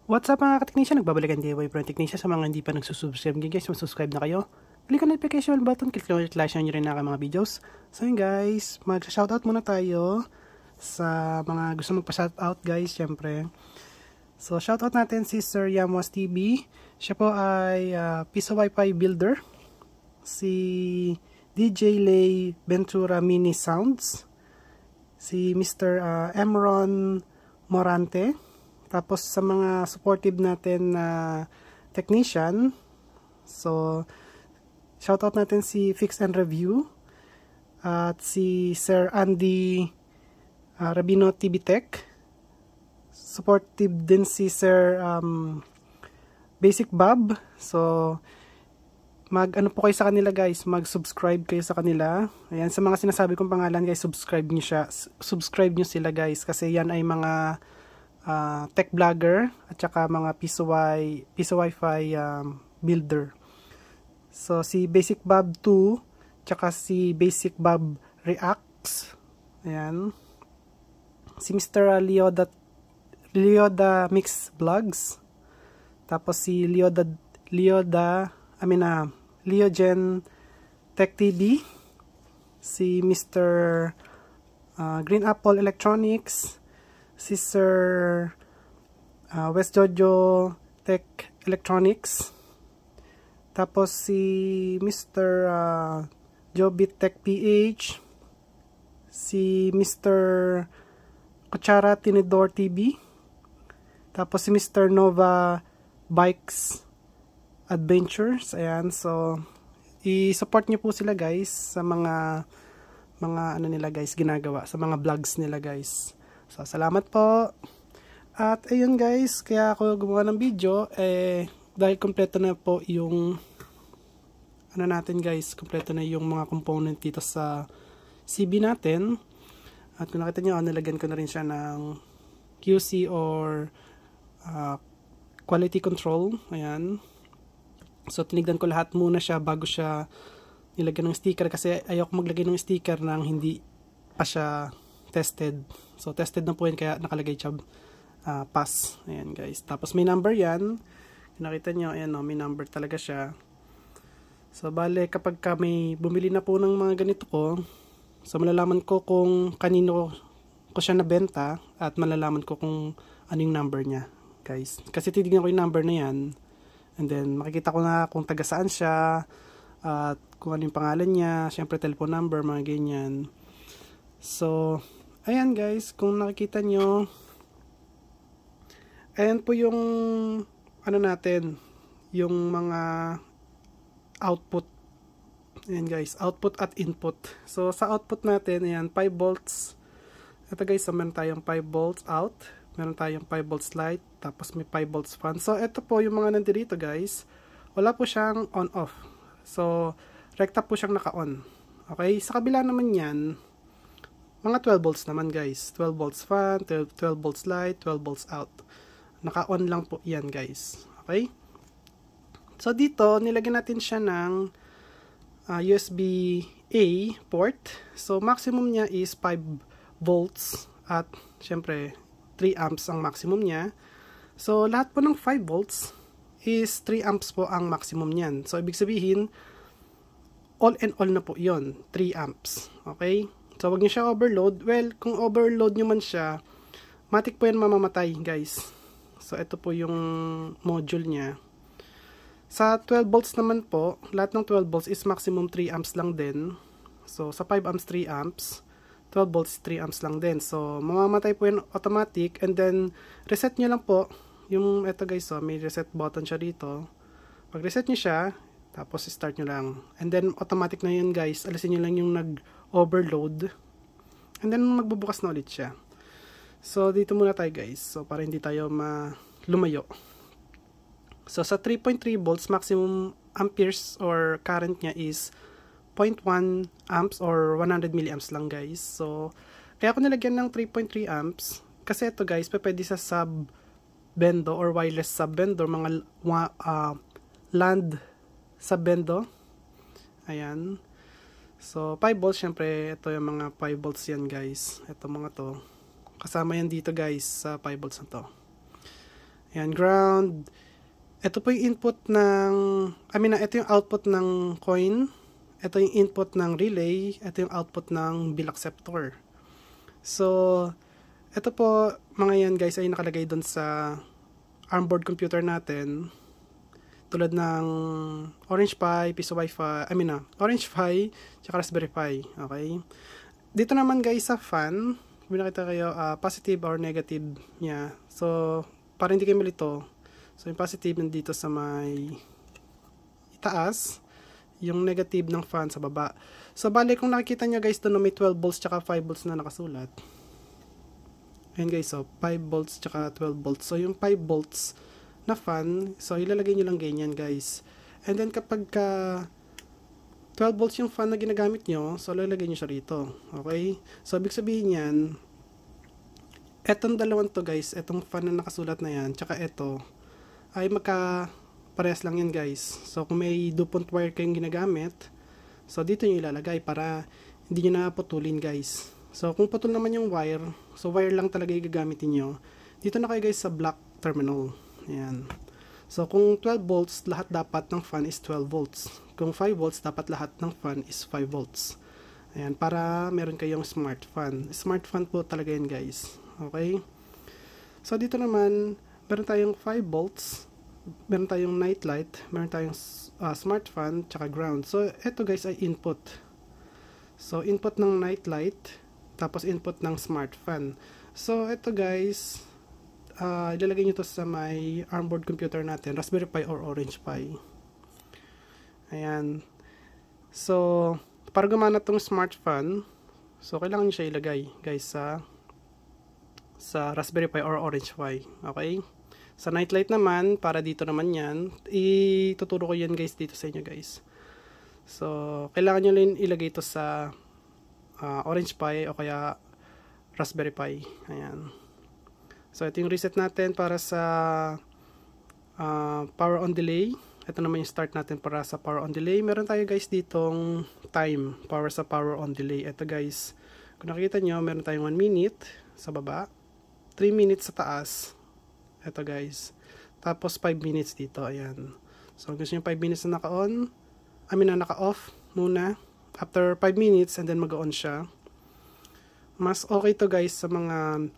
What's up mga ka-technician? Nagbabalikan DIY Pro Technician. Sa mga hindi pa nagsusubscribe guys, subscribe na kayo. Click ang notification button, click ang like nyo rin na mga videos. So yun guys, mag-shoutout muna tayo sa mga gusto magpa-shoutout guys, syempre. So shoutout natin si Sir Yamos TV. Siya po ay Piso Wi-Fi Builder. Si DJ Lay Ventura Mini Sounds. Si Mr. Emron Morante. Tapos sa mga supportive natin na technician, so shoutout natin si Fix and Review at si Sir Andy Rabino TV Tech. Supportive din si Sir Basic Bob. So mag-ano po kayo sa kanila guys, mag-subscribe kayo sa kanila. Ayan, sa mga sinasabi kong pangalan guys, subscribe nyo sila guys, kasi yan ay mga tech vlogger at saka mga Piso Wi-Fi builder. So si Basic Bob 2 tsaka si Basic Bob Reacts. Ayan. Si Mr. Leoda Mix Vlogs. Tapos si Leogen Tech TV. Si Mr. Green Apple Electronics. Si Sir West Jojo Tech Electronics. Tapos si Mr. Jobit Tech PH. Si Mr. Kuchara Tinidor TV. Tapos si Mr. Nova Bikes Adventures. Ayan, so i-support niyo po sila guys sa mga ano nila guys ginagawa, sa mga vlogs nila guys. So, salamat po. At ayun guys, kaya ako gumawa ng video dahil kompleto na po yung ano natin guys, kompleto na yung mga component dito sa CB natin. At kung nakita nyo, nilagyan ko na rin siya ng QC or quality control. Ayan. So, tinignan ko lahat muna siya bago siya nilagyan ng sticker, kasi ayoko maglagay ng sticker nang hindi pa siya tested. So tested na po yan, kaya nakalagay siya pass. Ayan guys. Tapos may number yan. Nakita nyo, ayan o, may number talaga siya. So bale, kapag may bumili na po ng mga ganito ko, so malalaman ko kung kanino ko siya nabenta at malalaman ko kung anong number niya guys. Kasi titignan ko yung number na yan, and then makikita ko na kung taga saan siya at kung ano yung pangalan niya, syempre telephone number, mga ganyan. So ayan guys, kung nakikita nyo, ayan po yung ano natin, yung mga output. Ayan guys, output at input. So sa output natin, ayan, 5 volts. Ito guys, so meron tayong 5 volts out, meron tayong 5 volts light, tapos may 5 volts fan. So ito po yung mga nandito guys, wala po siyang on off. So rekta po siyang naka-on. Okay, sa kabila naman yan, mga 12 volts naman guys. 12 volts fan, 12 volts light, 12 volts out. Naka-on lang po yan guys. Okay? So dito, nilagyan natin siya ng USB-A port. So maximum niya is 5 volts at syempre 3 amps ang maximum niya. So lahat po ng 5 volts is 3 amps po ang maximum niyan. So ibig sabihin, all and all na po yon, 3 amps. Okay? So, wag niyo siya overload. Well, kung overload nyo man siya, matik po yan mamamatay, guys. So, ito po yung module niya. Sa 12 volts naman po, lahat ng 12 volts is maximum 3 amps lang din. So, sa 5 amps, 3 amps. 12 volts, 3 amps lang din. So, mamamatay po yan automatic. And then, reset nyo lang po. Yung, ito guys, so, may reset button siya dito. Pag reset nyo siya, tapos start nyo lang. And then, automatic na yun guys. Alisin nyo lang yung nag-overload. And then, magbubukas na ulit siya. So, dito muna tayo guys. So, para hindi tayo lumayo. So, sa 3.3 volts, maximum amperes or current niya is 0.1 amps or 100 milliamps lang guys. So, kaya ako nilagyan ng 3.3 amps. Kasi ito guys, pwede sa sub-bendo or wireless sub-bendo, mga land sub-bendo. Ayan. So, 5 volts, syempre, ito yung mga 5 volts yan guys. Ito mga to. Kasama yan dito guys sa 5 volts na to. Ayan, ground. Ito po yung input ng, ito yung output ng coin. Ito yung input ng relay. Ito yung output ng bill acceptor. So, ito po, mga yan guys, ay nakalagay doon sa ARM board computer natin. Tulad ng Orange Pi, Piso Wi-Fi, Orange Pi, tsaka Raspberry Pi. Okay? Dito naman guys sa fan, kung nakita kayo, positive or negative niya. So, para hindi kayo malito, so yung positive nandito sa may itaas, yung negative ng fan sa baba. So, bali kung nakikita nyo guys, doon may 12 volts tsaka 5 volts na nakasulat. Ayan guys, so 5 volts tsaka 12 volts. So, yung 5 volts na fan, so ilalagay nyo lang ganyan guys. And then kapag 12 volts yung fan na ginagamit nyo, so lalagay nyo siya rito. Okay? So ibig sabihin yan, etong dalawang to guys, etong fan na nakasulat na yan, tsaka eto, ay parehas lang yan guys. So kung may DuPont wire kayong ginagamit, so dito nyo ilalagay para hindi nyo naputulin guys. So kung putol naman yung wire, so wire lang talaga yung gagamitin nyo. Dito na kayo guys sa black terminal. Ayan. So, kung 12 volts, lahat dapat ng fan is 12 volts. Kung 5 volts, dapat lahat ng fan is 5 volts. Ayan, para meron kayong smart fan. Smart fan po talaga yan, guys. Okay? So, dito naman, meron tayong 5 volts, meron tayong night light, meron tayong smart fan, tsaka ground. So, ito guys ay input. So, input ng night light, tapos input ng smart fan. So, ito guys, ilalagay nyo to sa may ARM board computer natin, Raspberry Pi or Orange Pi. Ayan. So, para gumana tong smart fan, so kailangan nyo siya ilagay, guys, sa Raspberry Pi or Orange Pi. Okay? Sa night light naman, para dito naman yan, ituturo ko yan guys dito sa inyo guys. So, kailangan nyo lang ilagay ito sa Orange Pi o kaya Raspberry Pi. Ayan. So, ito yung reset natin para sa power on delay. Ito naman yung start natin para sa power on delay. Meron tayo guys ditong time para sa power on delay. Ito guys, kung nakikita nyo, meron tayong 1 minute sa baba, 3 minutes sa taas. Ito guys. Tapos 5 minutes dito. Ayan. So, kung gusto nyo 5 minutes na naka-on, naka-off muna. After 5 minutes and then mag-on siya. Mas okay to guys sa mga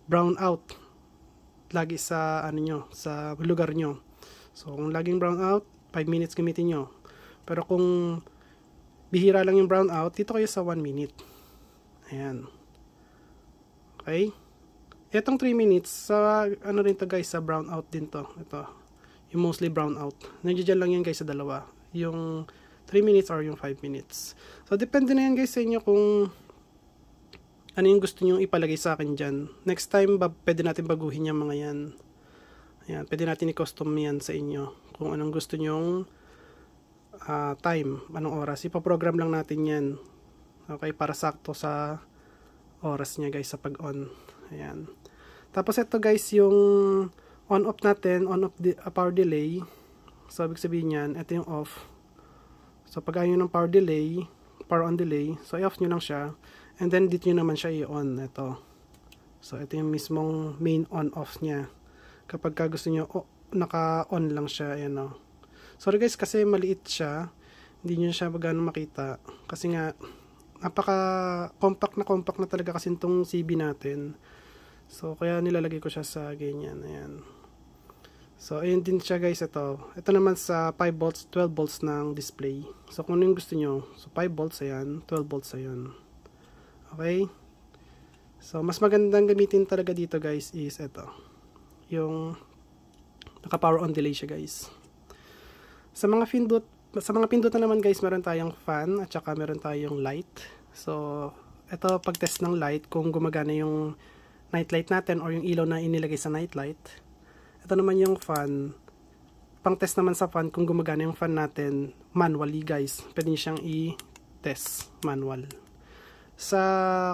brown out lagi sa sa lugar nyo. So kung laging brown out, 5 minutes gamitin nyo. Pero kung bihira lang yung brown out, dito kayo sa 1 minute. Ayan. Okay? Etong 3 minutes, sa rin to guys, sa brown out din to. Ito. Yung mostly brown out. Nandiyan lang yan guys sa dalawa. Yung 3 minutes or yung 5 minutes. So depende na yan guys sa inyo kung ano yung gusto nyo ipalagay sa akin dyan. Next time, pwede natin baguhin yung mga yan. Ayan, pwede natin i-custom yan sa inyo. Kung anong gusto nyong time, anong oras. Ipaprogram lang natin yan. Okay, para sakto sa oras niya guys sa pag-on. Ayan. Tapos ito guys, yung on-off natin, on-off power delay. So, ibig sabihin yan, ito yung off. So, pag ayaw ng power delay, power on delay, so i-off nyo lang siya. And then, dito nyo naman siya i-on. Ito. So, ito yung mismong main on-off niya. Kapag gusto nyo, naka-on lang siya. Ayan o. Sorry guys, kasi maliit siya. Hindi nyo siya magano makita. Kasi nga, napaka-compact na talaga kasi itong CB natin. So, kaya nilalagay ko siya sa ganyan. Ayan. So, ayun din siya guys. Ito. Ito naman sa 5 volts, 12 volts ng display. So, kung ano yung gusto nyo. So, 5 volts, ayan. 12 volts, ayan. Okay? So, mas magandang gamitin talaga dito guys is ito. Yung naka-power on delay siya guys. Sa mga pindot na naman guys, meron tayong fan at saka meron tayong light. So, ito pag-test ng light kung gumagana yung night light natin or yung ilaw na inilagay sa night light. Ito naman yung fan. Pang-test naman sa fan kung gumagana yung fan natin manually guys. Pwede nyo siyang i-test manual. Sa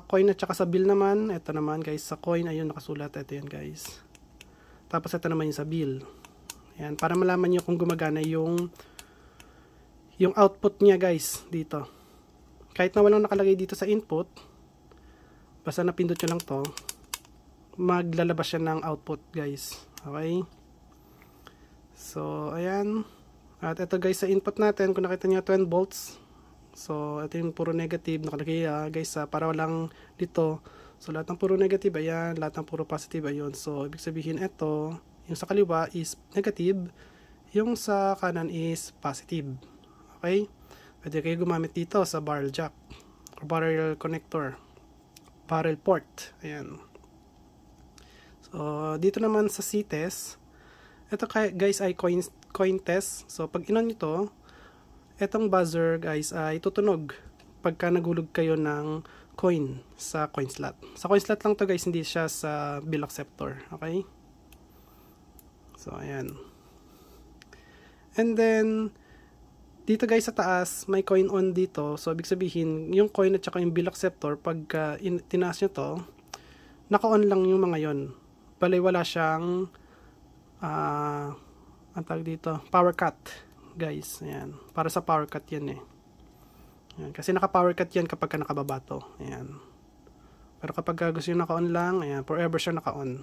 coin at saka sa bill naman, ito naman guys, sa coin, ayun nakasulat, ito yan guys. Tapos ito naman yung sa bill. Ayan, para malaman nyo kung gumagana yung output niya guys, dito. Kahit na walang nakalagay dito sa input, basta napindot nyo lang to, maglalabas siya ng output guys. Okay? So, ayan. At ito guys, sa input natin, kung nakita nyo 12 volts. So, ito yung puro negative. Nakalagay guys, para walang dito. So, lahat ng puro negative, ayan. Lahat ng puro positive, ayun. So, ibig sabihin ito, yung sa kaliwa is negative. Yung sa kanan is positive. Okay? Pwede kayo gumamit dito sa barrel jack. Or barrel connector. Barrel port. Ayan. So, dito naman sa C-test. Ito guys ay coin test. So, pag inon nyo to, etong buzzer guys ay tutunog pagka naghulog kayo ng coin sa coin slot. Sa coin slot lang to guys, hindi siya sa bill acceptor. Okay? So, ayan. And then, dito guys sa taas, may coin on dito. So, ibig sabihin, yung coin at saka yung bill acceptor, pagka tinaas nyo to, naka-on lang yung mga yon. Balay wala siyang ang tawag dito, power cut guys, ayan, para sa power cut yan ayan, kasi naka power cut yan kapag ka nakababa to, ayan, pero kapag gusto nyo naka-on lang, ayan, forever siya naka-on.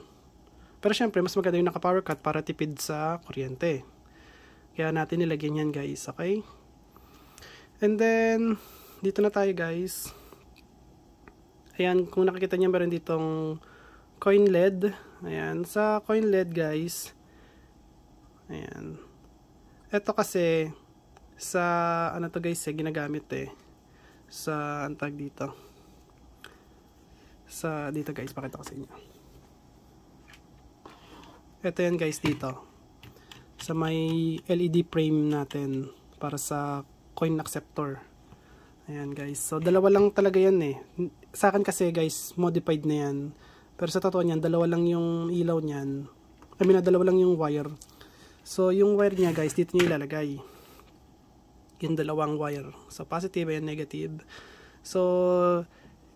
Pero syempre mas maganda yung naka power cut para tipid sa kuryente, kaya natin nilagyan yan guys, okay. And then dito na tayo guys, ayan, kung nakikita nyo meron ditong coin LED, ayan, sa coin LED guys, ayan. Ito kasi sa ano to guys, ginagamit sa antag dito. Sa dito guys, pakita ko sa inyo. Ito yan guys dito. Sa may LED frame natin para sa coin acceptor. Ayan guys. So dalawa lang talaga yan Sa akin kasi guys, modified na yan. Pero sa totoo niyan, dalawa lang yung ilaw niyan. Dalawa lang yung wire. So, yung wire niya guys, dito nyo ilalagay. Yung dalawang wire. So, positive and negative. So,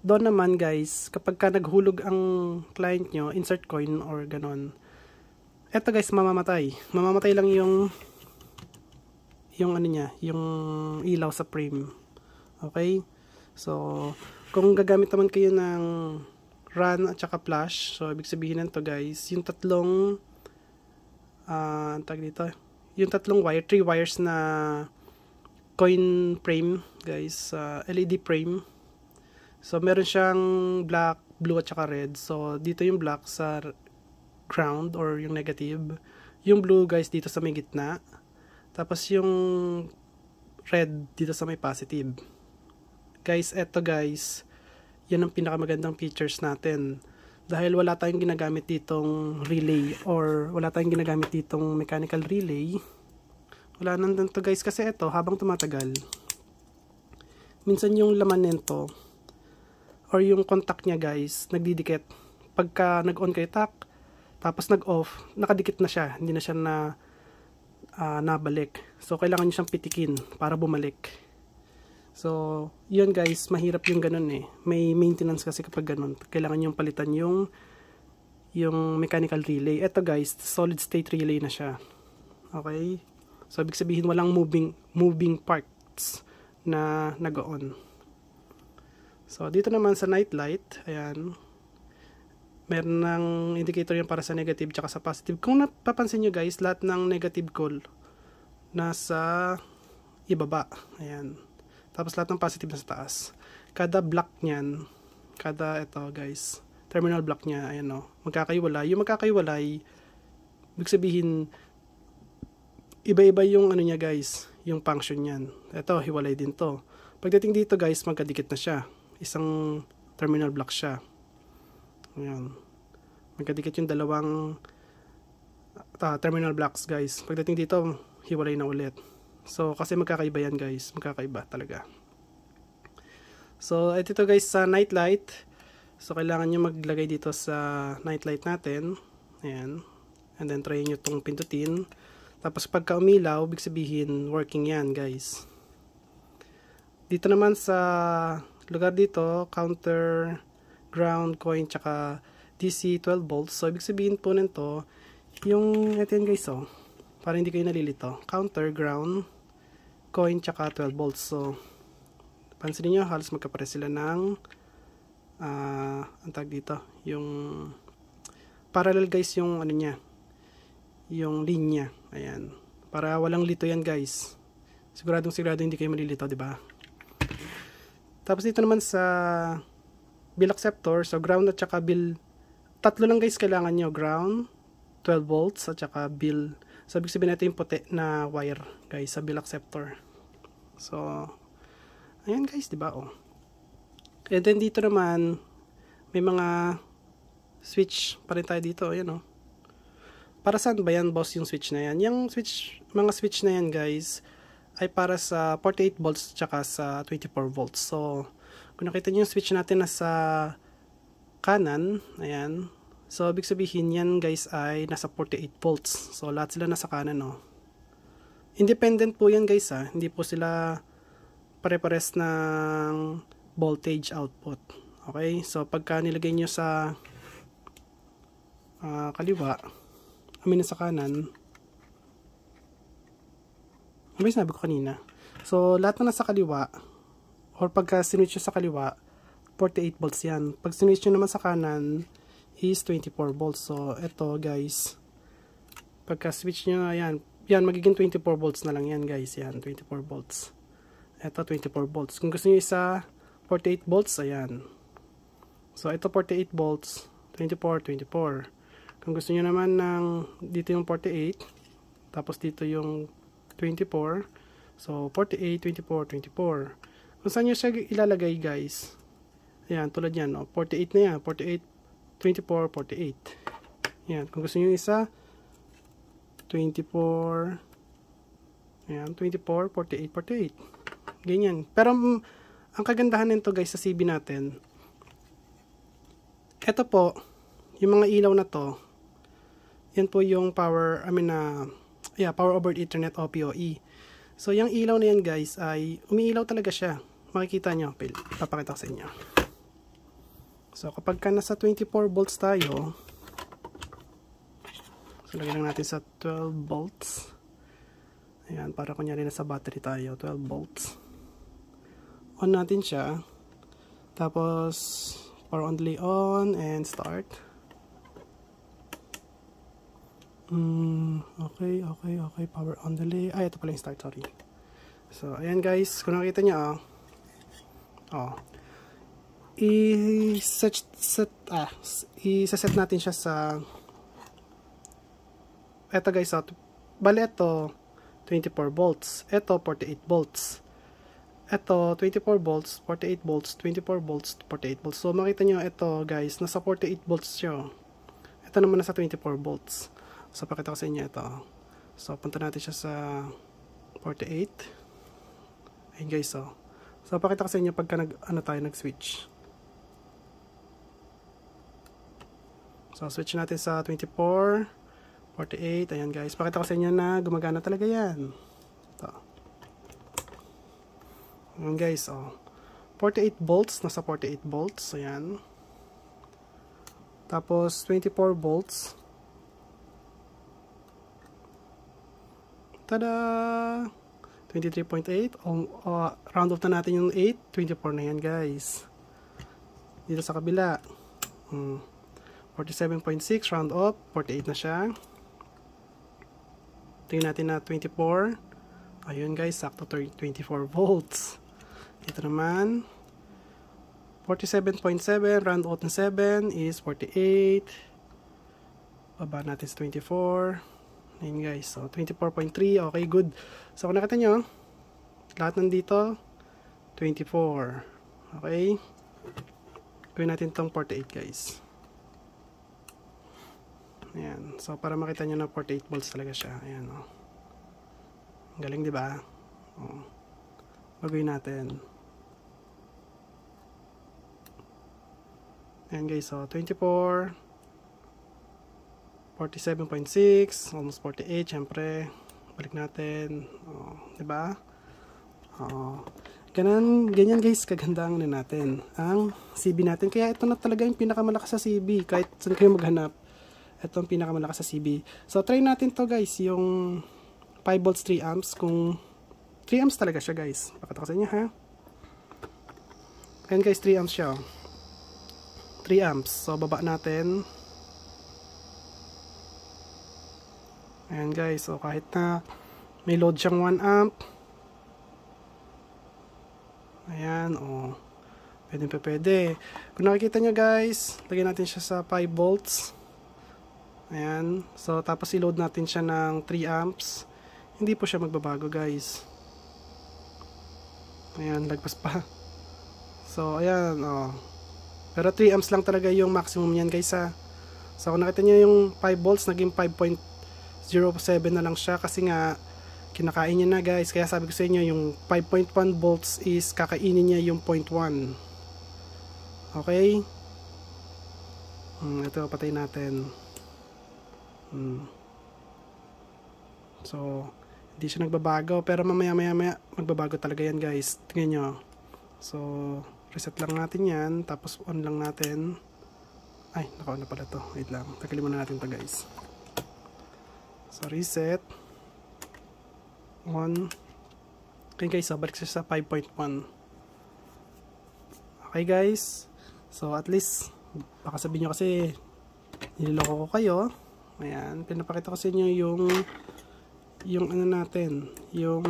doon naman guys, kapag ka naghulog ang client nyo, insert coin or ganon. Eto guys, mamamatay. Mamamatay lang yung ano niya, yung ilaw sa frame. Okay? So, kung gagamit naman kayo ng run at saka flash, so ibig sabihin nito guys, yung tatlong tag dito, yung tatlong wire, 3 wires na coin frame guys, LED frame. So meron siyang black, blue at saka red. So dito yung black sa ground or yung negative, yung blue guys dito sa may gitna, tapos yung red dito sa may positive. Guys, eto guys, yan ang pinakamagandang features natin. Dahil wala tayong ginagamit ditong relay or wala tayong ginagamit ditong mechanical relay. Wala nandun to guys, kasi ito habang tumatagal, minsan yung laman nito or yung contact niya guys, nagdidikit. Pagka nag-on kayo tapos nag-off, nakadikit na siya. Hindi na siya nabalik. So kailangan nyo siyang pitikin para bumalik. So, yun guys, mahirap yung ganun May maintenance kasi kapag ganun. Kailangan yung palitan yung mechanical relay. Ito guys, solid state relay na siya. Okay? So, ibig sabihin walang moving parts na nag-on. So, dito naman sa night light, ayan, meron ng indicator yan para sa negative tsaka sa positive. Kung napapansin nyo guys, lahat ng negative call nasa ibaba. Ayan. Tapos lahat ng positive nasa taas. Kada block niyan, ito guys, terminal block niya, ayan magkakaiwalay. Yung magkakaiwalay, ibig sabihin, iba-iba yung ano niya guys, yung function niyan. Ito, hiwalay din to. Pagdating dito guys, magkadikit na siya. Isang terminal block siya. Ayan. Magkadikit yung dalawang terminal blocks guys. Pagdating dito, hiwalay na ulit. So, kasi magkakaiba yan guys. Magkakaiba talaga. So, ito guys sa night light. So, kailangan nyo maglagay dito sa night light natin. Ayan. And then, try nyo itong pindutin. Tapos, pagka umilaw, ibig sabihin, working yan guys. Dito naman sa lugar dito, counter, ground, coin, tsaka DC 12 volts. So, ibig sabihin po nito, yung, ito yan guys para hindi kayo nalilito. Counter, ground, coin, tsaka 12 volts. So, pansin niyo halos magkapares sila ng ang tag dito, yung parallel guys yung ano niya, yung linya. Ayan. Para walang lito yan guys. Siguradong hindi kayo malilito, di ba? Tapos dito naman sa bill acceptor, so ground at saka bill, tatlo lang guys kailangan nyo, ground, 12 volts at saka bill. So ibig sabihin natin yung puti na wire guys sa bill acceptor. So ayan guys, di ba? Oh. And then dito naman may mga switch pa rin tayo dito, ayan oh. Para saan ba yan boss yung switch na yan? Yung switch, mga switch na yan guys ay para sa 48 volts tsaka sa 24 volts. So kung nakita niyo yung switch natin nasa kanan, ayan. So ibig sabihin yan guys ay nasa 48 volts. So lahat sila nasa kanan oh. Independent po yan guys ha. Hindi po sila pare-pares ng voltage output. Okay? So pagka nilagay nyo sa kaliwa, sa kanan, may sinabi ko kanina. So lahat na nasa kaliwa, or pagka sinwitch nyo sa kaliwa, 48 volts yan. Pag sinwitch nyo naman sa kanan is 24 volts. So eto guys, pagka switch nyo, yan magiging 24 volts na lang yan guys. Yan 24 volts. Eto 24 volts. Kung gusto nyo isa 48 volts, ayan. So ito 48 volts, 24. Kung gusto nyo naman ng dito yung 48, tapos dito yung 24, so 48, 24. Kung saan nyo siya ilalagay guys, ayan, tulad yan, no? 48 na yan, 48, 24, 48. Ayan, kung gusto nyo isa, 24, ayan, 24, 48. Ganyan. Pero ang kagandahan nito guys sa CB natin, eto po, yung mga ilaw na to, yan po yung power, power over Ethernet o PoE. So yung ilaw na yan guys ay umiilaw talaga siya. Makikita nyo, papakita ko sa inyo. So kapag ka nasa 24 volts tayo, so lagyan lang natin sa 12 volts. Ayan, para kunyari nasa battery tayo, 12 volts. On natin siya. Tapos power on delay on and start. Okay, power on delay. Ay, ito pala yung start, sorry. So, ayan guys, kung nakita nyo, i-set natin siya sa, eto guys, bali ito, 24 volts. Ito, 48 volts. Ito, 24 volts, 48 volts, 24 volts, 48 volts. So, makita nyo, ito guys, nasa 48 volts siya. Ito naman nasa 24 volts. So, pakita ko sa inyo ito. So, punta natin siya sa 48. Ayun guys, so. So, pakita ko sa inyo pagka nag-switch. So, switch natin sa 24, 48. Ayan guys, pakita ko sa inyo na gumagana talaga yan. Ito. Ayan guys, oh. 48 volts, nasa 48 volts. Ayan. Tapos, 24 volts. Tada! 23.8. Round off na natin yung 8. 24 na yan guys. Dito sa kabila. 47.6. Round off. 48 na siya. Tingnan natin na 24. Ayun guys. Sakto 24 volts. Ito naman. 47.7. Round off na 7 is 48. Baba natin sa 24. Ayun guys, so 24.3, okay, good. So kung nakita nyo, lahat nandito 24. Okay, gawin natin tong 48 guys. Ayan, so para makita nyo na 48 volts talaga siya. Ayan, oh. Galing, di ba? Oh. Gawin natin. Ayan guys, so 24, 47.6, almost 48, syempre. Balik natin. Oh, 'di ba? Oh. Ganyan guys, kagandang natin ang CB natin. Kaya ito na talaga yung pinakamalakas sa CB. Kahit saan kayo maghanap, ito ang pinakamalakas sa CB. So try natin to guys, yung 5 volts 3 amps. Kung 3 amps talaga siya guys. Pakita ko sa inyo ha. Ayan guys, 3 amps siya. 3 amps. So baba natin. Ayan guys, so kahit na may load siyang 1 amp. Ayan, o. Pwede. Kung nakikita nyo guys, lagyan natin siya sa 5 volts. Ayan, so tapos i-load natin siya ng 3 amps. Hindi po siya magbabago guys. Ayan, lagpas pa. So, ayan, o. Pero 3 amps lang talaga yung maximum yan guys ha. So, kung nakita nyo yung 5 volts, naging 5.07 na lang siya kasi nga kinakain niya na guys. Kaya sabi ko sa inyo, yung 5.1 volts is kakainin niya yung 0.1. Okay? Ito, patay natin. So, hindi siya nagbabago. Pero mamaya magbabago talaga yan guys. Tingnan nyo. So, reset lang natin yan. Tapos on lang natin. Ay, naka-on na pala to. Wait lang. Tagalin muna natin to guys. So, reset. On. Okay guys, so balik siya sa 5.1. Okay guys. So, at least, baka sabihin nyo kasi niloloko ko kayo. Ayan. Pinapakita ko sa inyo yung ano natin. Yung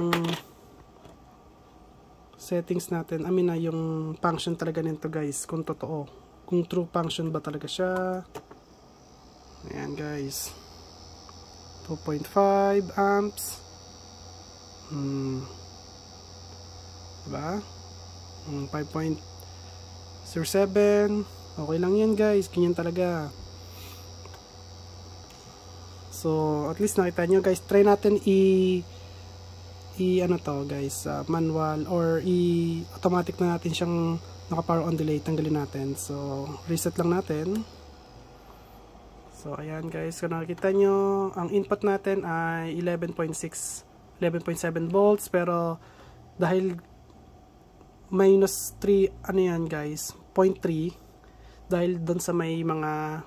settings natin. I mean na, yung function talaga nito guys. Kung totoo. Kung true function ba talaga siya. Ayan guys. 2.5 amps. Diba? 5.07. Okay lang yan guys. Ganyan talaga. So, at least nakita nyo guys. Try natin ano to guys, manual or automatic na natin siyang naka power on delay. Tanggalin natin. So, reset lang natin. So, ayan guys. Kung nakikita nyo, ang input natin ay 11.7 volts. Pero, dahil minus 3, ano yan guys, 0.3. Dahil doon sa may mga,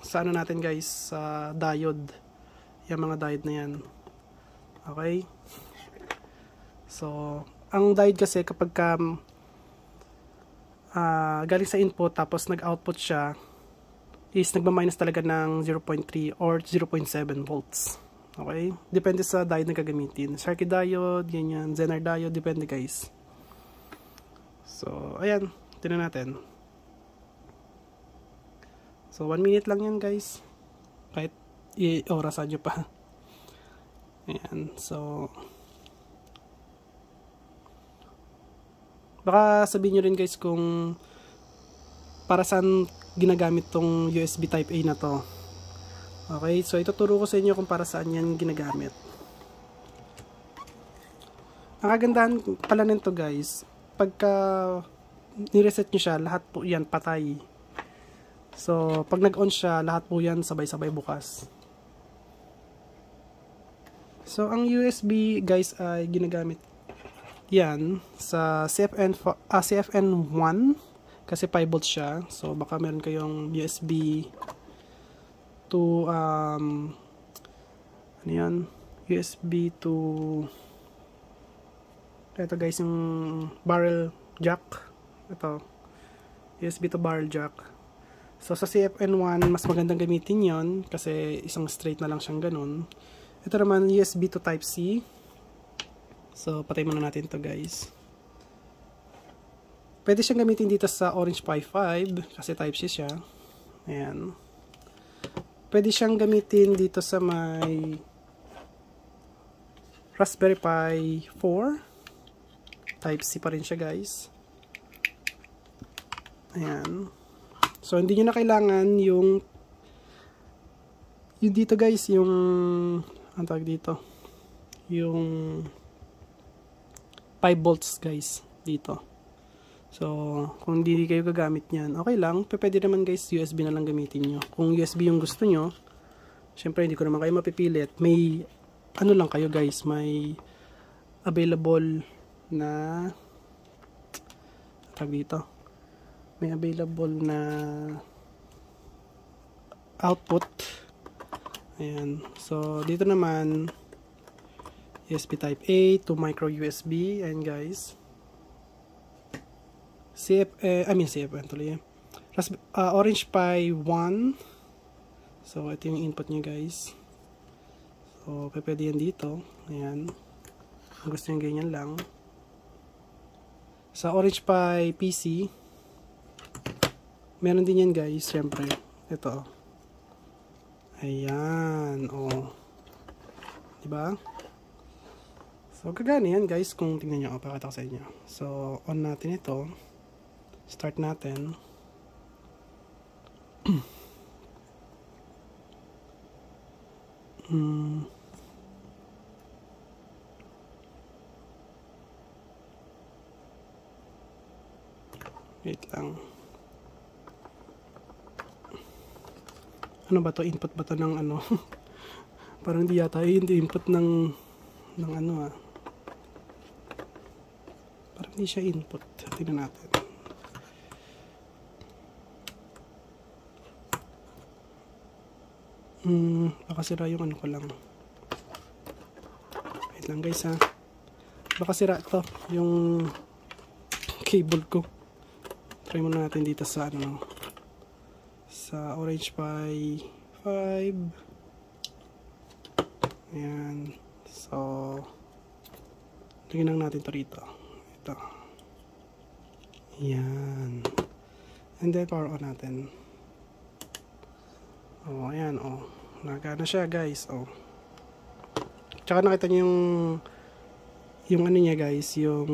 sa ano natin guys, sa diode. Yung mga diode na yan. Okay? So, ang diode kasi kapag galing sa input tapos nag-output siya, is nagma-minus talaga ng 0.3 or 0.7 volts. Okay? Depende sa diode na gagamitin. Circuit diode, ganyan, Zener diode, depende guys. So, ayan. Tingnan natin. So, 1 minute lang yan guys. Kahit i-orasan nyo pa. Ayan. So, baka sabihin nyo rin guys kung para saan ginagamit tong USB Type A na to. Okay, so ituturo ko sa inyo kung para saan yan ginagamit. Ang kagandahan pala nito guys, pagka nireset nyo siya, lahat po yan patay. So, pag nag-on siya, lahat po yan sabay-sabay bukas. So, ang USB guys ay ginagamit yan sa CFN1 kasi 5 volts siya. So, baka meron kayong USB to ano yan? USB to ito guys, yung barrel jack. Ito. USB to barrel jack. So, sa CFN1, mas magandang gamitin yon kasi isang straight na lang siyang ganun. Ito naman, USB to Type-C. So, patay muna natin to guys. Pwede siyang gamitin dito sa Orange Pi 5 kasi Type-C siya. Ayan. Pwede siyang gamitin dito sa may Raspberry Pi 4. Type-C pa rin siya guys. Ayan. So, hindi nyo na kailangan yung dito guys, yung ang tawag dito, yung 5 volts guys, dito. So, kung hindi kayo gagamit niyan, okay lang. Pwede naman guys, USB na lang gamitin nyo. Kung USB yung gusto nyo, syempre hindi ko naman kayo mapipilit. May, ano lang kayo guys, may available na, tawag dito, may available na output. Ayan. So, dito naman, USB Type A to micro USB. Ayan guys. CFN tuloy. Orange Pi 1. So, ito yung input nyo guys. So, pwede yan dito. Ayan. Kung gusto nyo ganyan lang. Sa Orange Pi PC, meron din yan guys, syempre. Ito. Ayan. O. Diba? So, gagana yan guys kung tingnan nyo. Pakita ko sa inyo. So, on natin ito. Start natin. Wait lang. Ano ba to? Input ba to ng ano? Parang hindi yata hindi input ng ano ah. Parang hindi siya input. Tingnan natin. Baka sira yung ano ko lang. Wait lang guys ha. Baka sira to yung cable ko. Try muna natin dito sa ano, sa Orange Pi 5. Ayan. So, lagyan lang natin to rito. Ito. Ayan. And then power on natin. Oh, ayan, oh. Nagana siya, guys, oh. Tsaka nakita niyo yung ano niya, guys, yung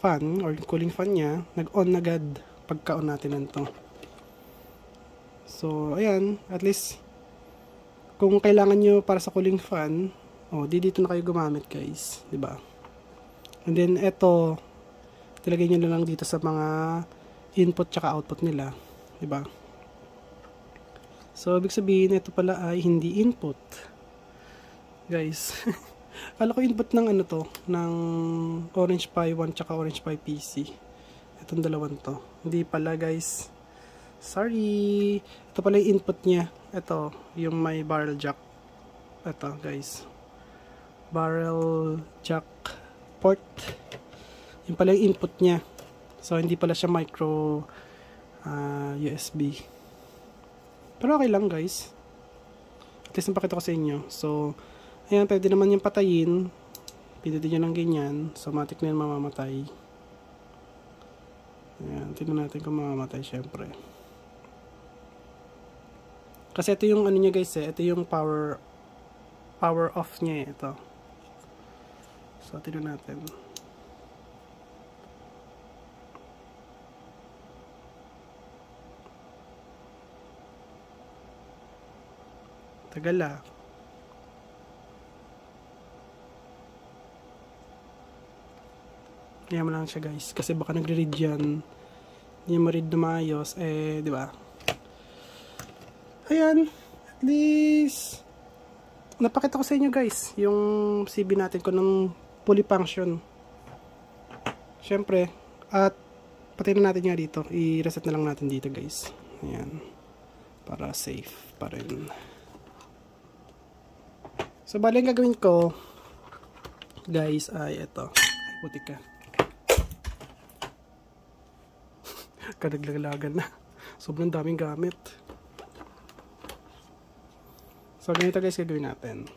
fan or cooling fan niya, nag-on agad pagka-on natin nito. So, ayan, at least kung kailangan nyo para sa cooling fan, oh, dito na kayo gumamit, guys, 'di ba? And then eto, tilagay nyo na lang dito sa mga input tsaka output nila, 'di ba? So, ibig sabihin, ito pala ay hindi input. Guys, kala ko input ng ano to, ng Orange Pi 1 tsaka Orange Pi PC. Itong dalawang to. Hindi pala, guys. Sorry. Ito pala yung input niya. Ito, yung may barrel jack. Ito, guys. Barrel jack port. Yung pala yung input niya. So, hindi pala siya micro USB. Pero okay lang, guys. At least napakita ko sa inyo. So, ayan, pwede naman yung patayin. Pindutin nyo lang ganyan. So, matik na yan mamamatay. Ayan, tingnan natin kung mamamatay, syempre. Kasi ito yung ano niya, guys, eh. Ito yung power off niya, eh. Ito. So, tingnan natin. Tagal ah. Kaya mo lang siya, guys. Kasi baka nagre-read yan. Hindi mo read na maayos. Eh, di ba? Ayan. At least, napakita ko sa inyo, guys. Yung CB natin ko ng fully function. Siyempre. At, pati na natin nga dito. I-reset na lang natin dito, guys. Ayan. Para safe pa rin. So, bali ang gagawin ko, guys, ay ito. Ay, putik ka. Kadaglaglagan na. Sobrang daming gamit. So, ganito guys, gagawin natin.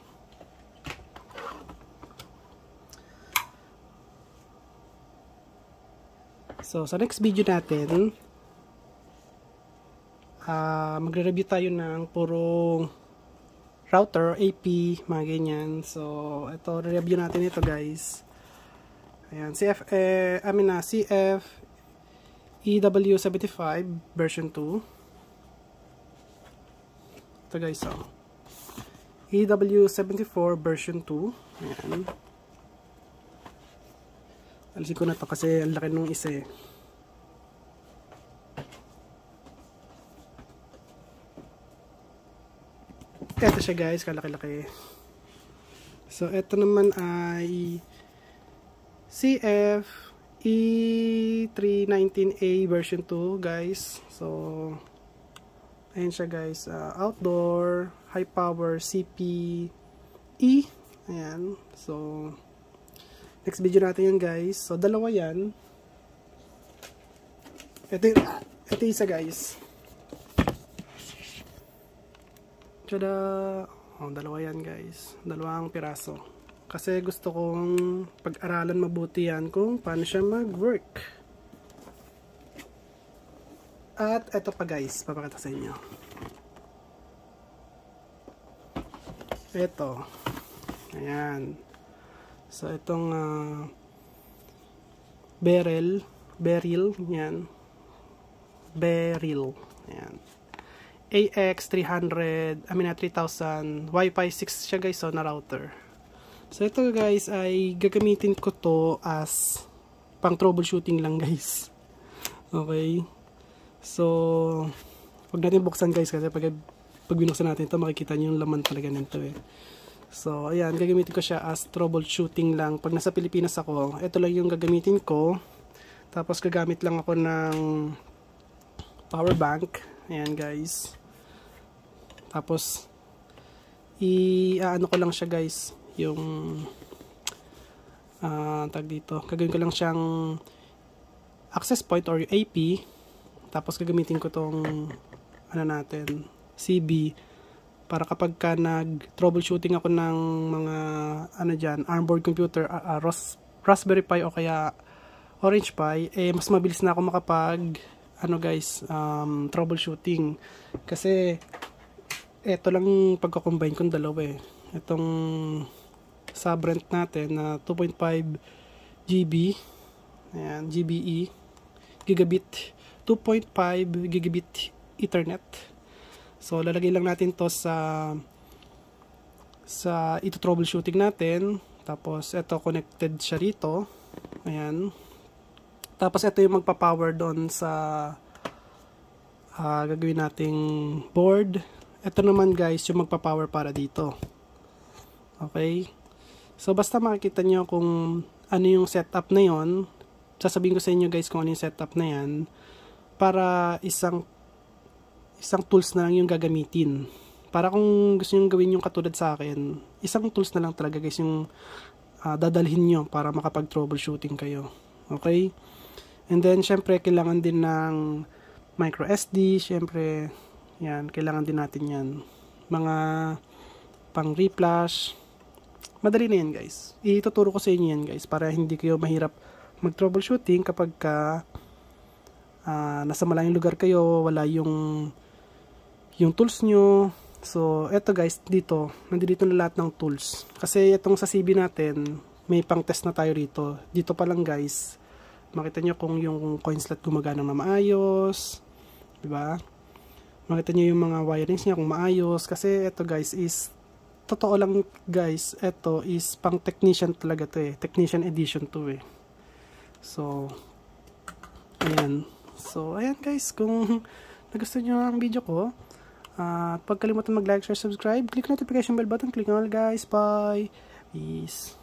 So, sa next video natin, magre-review tayo ng puro router, AP, mga ganyan. So, ito, review natin ito, guys. Ayan, CF EW75 version 2. Ito, guys, oh. EW74 version 2. Ayan. Alisin ko na to kasi ang laki nung isa, eh. Ito siya, guys, kalaki-laki. So, ito naman ay CF E319A version 2, guys. So, ayan siya, guys. Outdoor, high power, CPE. Ayan. So, next video natin yan, guys. So, dalawa yan. Ito isa, guys. Tada! Dalawa yan guys. Dalawang piraso. Kasi gusto kong pag-aralan mabuti yan kung paano siya mag-work. At eto pa guys, papakita sa inyo. Eto. Ayan. So itong beryl, yan. Beryl. Ayan. AX300, 3000, Wi-Fi 6 siya guys, so na router. So ito guys ay gagamitin ko to as pang troubleshooting lang guys. Okay. So wag natin buksan guys kasi pag binuksan natin ito makikita niyo yung laman talaga nito eh. So ayan, gagamitin ko siya as troubleshooting lang. Pag nasa Pilipinas ako, ito lang yung gagamitin ko. Tapos gagamit lang ako ng power bank. Ayan guys. Tapos ano ko lang siya guys, yung tag dito. Gagawin ko lang siyang access point or AP. Tapos gagamitin ko tong natin, CB, para kapag ka nag-troubleshooting ako ng mga dyan, ARM-board computer, Raspberry Pi o kaya Orange Pi, mas mabilis na ako makapag troubleshooting. Kasi eto lang pagka-combine kong dalawa eh. Itong sub-rent natin na 2.5 GB, ayan, GBE, gigabit, 2.5 gigabit Ethernet. So lalagay lang natin to sa ito troubleshooting natin. Tapos ito connected siya rito. Ayan. Tapos ito yung magpa-power doon sa gagawin nating board. Ito naman guys yung magpa-power para dito. Okay? So basta makikita nyo kung ano yung setup na yon. Sasabihin ko sa inyo guys kung ano yung setup na yan. Para isang tools na lang yung gagamitin. Para kung gusto nyo gawin yung katulad sa akin, isang tools na lang talaga guys yung dadalhin nyo para makapag-troubleshooting kayo. Okay? And then syempre kailangan din ng micro SD. Syempre yan, kailangan din natin yan. Mga pang reflash. Madali na yan guys. Ituturo ko sa inyo yan guys para hindi kayo mahirap mag-troubleshooting kapag nasa malayong lugar kayo, wala yung tools nyo. So eto guys, nandito na lahat ng tools. Kasi itong sa CB natin, may pang test na tayo rito. Dito pa lang guys, makita nyo kung yung coin slot gumagana na maayos, diba? Makita nyo yung mga wirings niya kung maayos. Kasi ito guys is, totoo lang guys, ito is pang technician talaga to eh. Technician edition to eh. So, ayan. So, ayan guys, kung nagustuhan nyo ang video ko, pag kalimutan mag-like, share, subscribe, click notification bell button, click all guys, bye, peace.